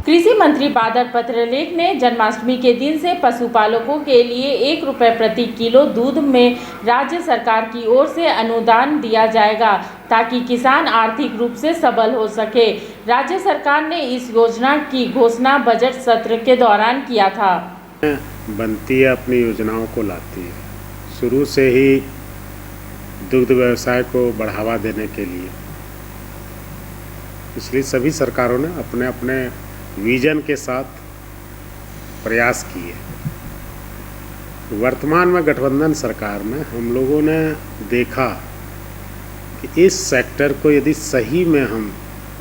कृषि मंत्री बादल पत्रलेख ने जन्माष्टमी के दिन से पशुपालकों के लिए ₹1 प्रति किलो दूध में राज्य सरकार की ओर से अनुदान दिया जाएगा ताकि किसान आर्थिक रूप से सबल हो सके। राज्य सरकार ने इस योजना की घोषणा बजट सत्र के दौरान किया था। बनती है, अपनी योजनाओं को लाती है। शुरू से ही दुग्ध व्यवसाय को बढ़ावा देने के लिए पिछली सभी सरकारों ने अपने अपने विजन के साथ प्रयास किए। वर्तमान में गठबंधन सरकार में हम लोगों ने देखा कि इस सेक्टर को यदि सही में हम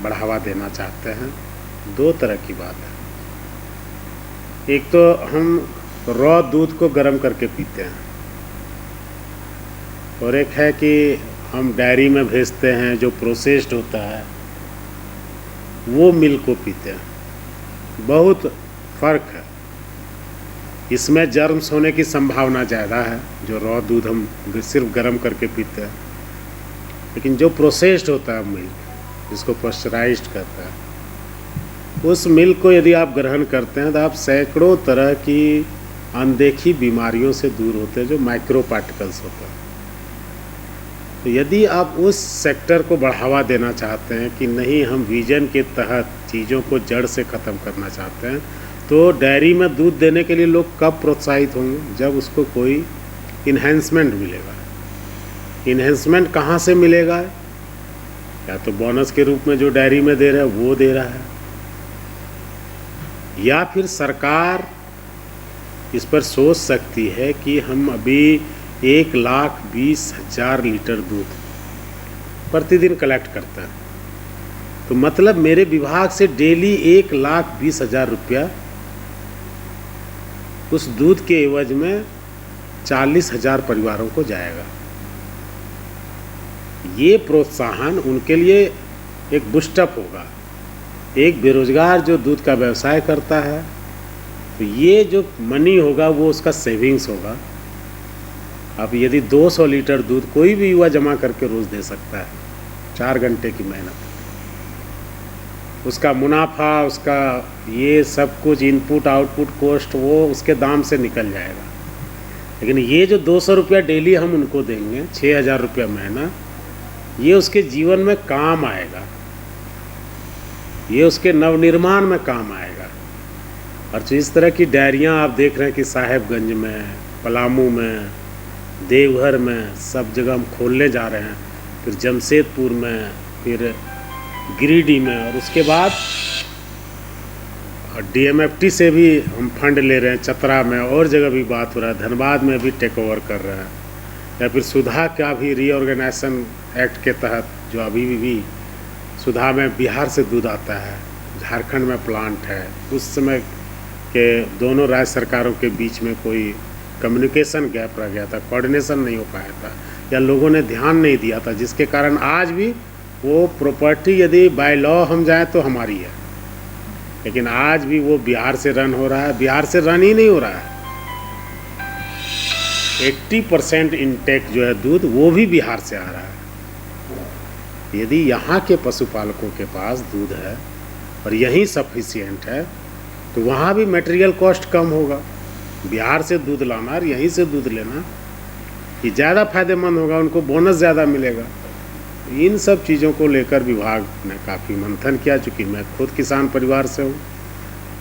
बढ़ावा देना चाहते हैं, दो तरह की बात है। एक तो हम रॉ दूध को गर्म करके पीते हैं, और एक है कि हम डेयरी में भेजते हैं, जो प्रोसेस्ड होता है वो मिल्क को पीते हैं। बहुत फ़र्क है। इसमें जर्म्स होने की संभावना ज़्यादा है, जो रॉ दूध हम सिर्फ गर्म करके पीते हैं। लेकिन जो प्रोसेस्ड होता है मिल्क, जिसको पाश्चराइज्ड करता है, उस मिल्क को यदि आप ग्रहण करते हैं तो आप सैकड़ों तरह की अनदेखी बीमारियों से दूर होते हैं, जो माइक्रो पार्टिकल्स होते हैं। तो यदि आप उस सेक्टर को बढ़ावा देना चाहते हैं कि नहीं, हम विजन के तहत चीज़ों को जड़ से ख़त्म करना चाहते हैं, तो डेयरी में दूध देने के लिए लोग कब प्रोत्साहित होंगे? जब उसको कोई इन्हेंसमेंट मिलेगा। इन्हेंसमेंट कहाँ से मिलेगा? या तो बोनस के रूप में जो डेयरी में दे रहा है वो दे रहा है, या फिर सरकार इस पर सोच सकती है कि हम अभी 1,20,000 लीटर दूध प्रतिदिन कलेक्ट करते हैं, तो मतलब मेरे विभाग से डेली 1,20,000 रुपया उस दूध के एवज में 40,000 परिवारों को जाएगा। ये प्रोत्साहन उनके लिए एक बूस्टअप होगा। एक बेरोजगार जो दूध का व्यवसाय करता है, तो ये जो मनी होगा वो उसका सेविंग्स होगा। अब यदि 200 लीटर दूध कोई भी युवा जमा करके रोज़ दे सकता है, 4 घंटे की मेहनत, उसका मुनाफा, उसका ये सब कुछ इनपुट आउटपुट कॉस्ट वो उसके दाम से निकल जाएगा। लेकिन ये जो 200 रुपया डेली हम उनको देंगे, 6,000 रुपया महीना, ये उसके जीवन में काम आएगा, ये उसके नवनिर्माण में काम आएगा। और जो इस तरह की डायरियाँ आप देख रहे हैं कि साहेबगंज में, पलामू में, देवघर में, सब जगह हम खोलने जा रहे हैं, फिर जमशेदपुर में, फिर गिरिडीह में, और उसके बाद DMFT से भी हम फंड ले रहे हैं। चतरा में और जगह भी बात हो रहा है, धनबाद में भी टेक ओवर कर रहे हैं। या फिर सुधा का भी रीऑर्गेनाइजेशन एक्ट के तहत, जो अभी भी सुधा में बिहार से दूध आता है, झारखंड में प्लांट है, उस समय के दोनों राज्य सरकारों के बीच में कोई कम्युनिकेशन गैप रह गया था, कोऑर्डिनेशन नहीं हो पाया था, या लोगों ने ध्यान नहीं दिया था, जिसके कारण आज भी वो प्रॉपर्टी यदि बाय लॉ हम जाएं तो हमारी है, लेकिन आज भी वो बिहार से रन हो रहा है। बिहार से रन ही नहीं हो रहा है, 80% इनटेक जो है दूध, वो भी बिहार से आ रहा है। यदि यहाँ के पशुपालकों के पास दूध है और यहीं सफिशिएंट है, तो वहाँ भी मटेरियल कॉस्ट कम होगा। बिहार से दूध लाना और यहीं से दूध लेना, ये ज़्यादा फायदेमंद होगा, उनको बोनस ज़्यादा मिलेगा। इन सब चीज़ों को लेकर विभाग ने काफ़ी मंथन किया। चूँकि मैं खुद किसान परिवार से हूँ,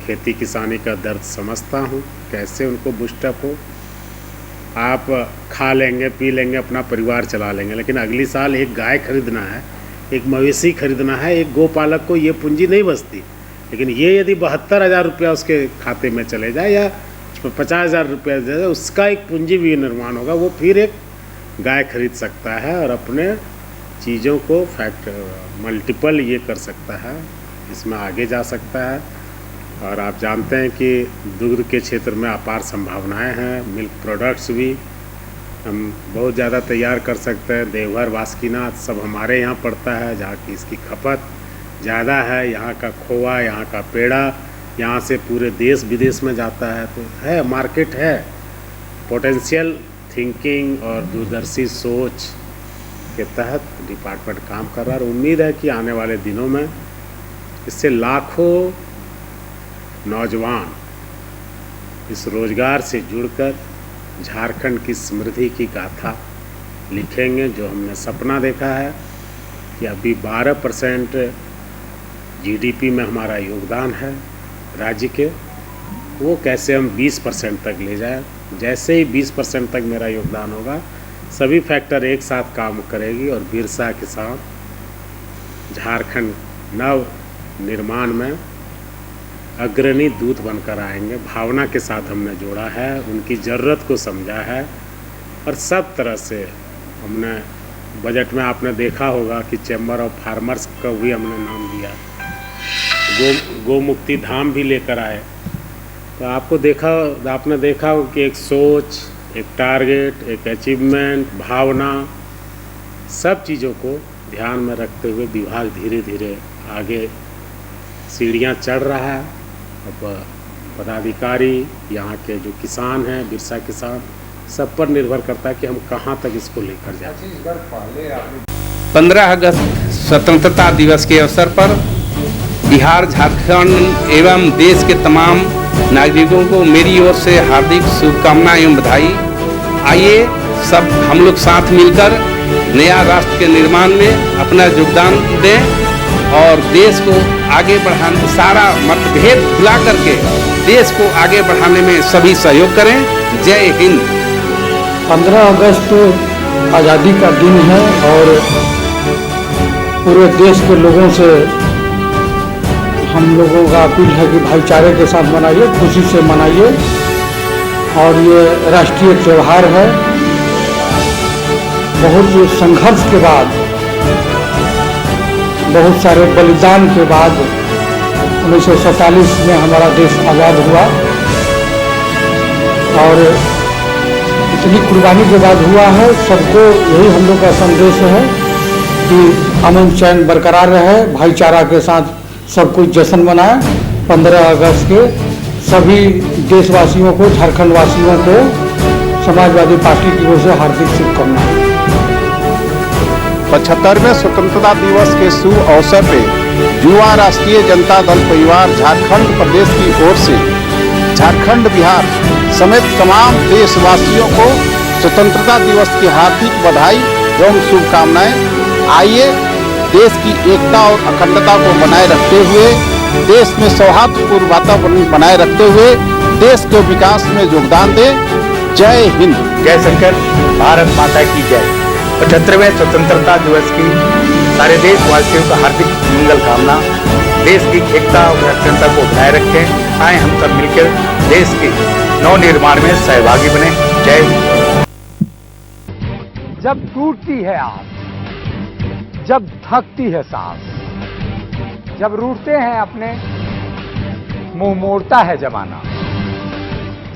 खेती किसानी का दर्द समझता हूँ, कैसे उनको बूस्टअप हो। आप खा लेंगे, पी लेंगे, अपना परिवार चला लेंगे, लेकिन अगली साल एक गाय खरीदना है, एक मवेशी खरीदना है, एक गोपालक को ये पूंजी नहीं बचती। लेकिन ये यदि 72,000 रुपया उसके खाते में चले जाए, या 50,000 रुपया दे जाए, उसका एक पूंजी भी निर्माण होगा। वो फिर एक गाय खरीद सकता है और अपने चीज़ों को मल्टीपल ये कर सकता है, इसमें आगे जा सकता है। और आप जानते हैं कि दुग्ध के क्षेत्र में अपार संभावनाएं हैं। मिल्क प्रोडक्ट्स भी हम बहुत ज़्यादा तैयार कर सकते हैं। देवघर, बासुकीनाथ सब हमारे यहाँ पड़ता है, जहाँ की इसकी खपत ज़्यादा है। यहाँ का खोआ, यहाँ का पेड़ा, यहाँ से पूरे देश विदेश में जाता है, तो है, मार्केट है। पोटेंशियल थिंकिंग और दूरदर्शी सोच के तहत डिपार्टमेंट काम कर रहा है, और उम्मीद है कि आने वाले दिनों में इससे लाखों नौजवान इस रोजगार से जुड़कर झारखंड की समृद्धि की गाथा लिखेंगे। जो हमने सपना देखा है कि अभी 12% जीडीपी में हमारा योगदान है राज्य के, वो कैसे हम 20% तक ले जाएं। जैसे ही 20% तक मेरा योगदान होगा, सभी फैक्टर एक साथ काम करेगी और बिरसा के साथ झारखंड नव निर्माण में अग्रणी दूत बनकर आएंगे। भावना के साथ हमने जोड़ा है, उनकी ज़रूरत को समझा है और सब तरह से हमने बजट में आपने देखा होगा कि चैम्बर ऑफ फार्मर्स का भी हमने नाम दिया, गोमुक्ति धाम भी लेकर आए। तो आपने देखा हो कि एक सोच, एक टारगेट, एक अचीवमेंट, भावना, सब चीज़ों को ध्यान में रखते हुए विभाग धीरे धीरे आगे सीढ़ियाँ चढ़ रहा है। अब पदाधिकारी, यहाँ के जो किसान हैं, बिरसा किसान, सब पर निर्भर करता है कि हम कहाँ तक इसको लेकर जाएं। 15 अगस्त स्वतंत्रता दिवस के अवसर पर बिहार, झारखंड एवं देश के तमाम नागरिकों को मेरी ओर से हार्दिक शुभकामनाएं एवं बधाई। आइए सब हम लोग साथ मिलकर नया राष्ट्र के निर्माण में अपना योगदान दें और देश को आगे बढ़ाने, सारा मतभेद भुला करके देश को आगे बढ़ाने में सभी सहयोग करें। जय हिंद। 15 अगस्त आज़ादी का दिन है और पूरे देश के लोगों से हम लोगों का अपील है कि भाईचारे के साथ मनाइए, खुशी से मनाइए। और ये राष्ट्रीय त्यौहार है। बहुत संघर्ष के बाद, बहुत सारे बलिदान के बाद 1947 में हमारा देश आज़ाद हुआ और इतनी कुर्बानी के बाद हुआ है। सबको यही हम लोग का संदेश है कि अमन चैन बरकरार रहे, भाईचारा के साथ सब कुछ जश्न मनाएं। 15 अगस्त के सभी देशवासियों को, झारखंड वासियों को समाजवादी पार्टी की ओर से हार्दिक शुभकामनाएं। 75वें स्वतंत्रता दिवस के शुभ अवसर पर युवा राष्ट्रीय जनता दल परिवार झारखंड प्रदेश की ओर से झारखंड, बिहार समेत तमाम देशवासियों को स्वतंत्रता दिवस की हार्दिक बधाई एवं शुभकामनाएं। आइए देश की एकता और अखंडता को बनाए रखते हुए, देश में सौहार्दपूर्ण वातावरण बनाए रखते हुए देश के विकास में योगदान दें। जय हिंद। जय शंकर, भारत माता की जय। 75वें स्वतंत्रता दिवस की सारे देशवासियों का हार्दिक मंगल कामना। देश की एकता और अखंडता को बनाए रखें। आए हम सब मिलकर देश के नव निर्माण में सहभागी बने। जय हिंद। जब टूटती है आस, जब थकती है सांस, जब रूठते हैं अपने, मुंह मोड़ता है जमाना,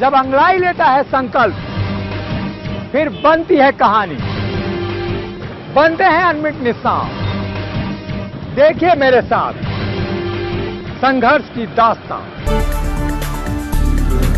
जब अंगड़ाई लेता है संकल्प, फिर बनती है कहानी, बनते हैं अनमिट निशान। देखिए मेरे साथ संघर्ष की दास्तान।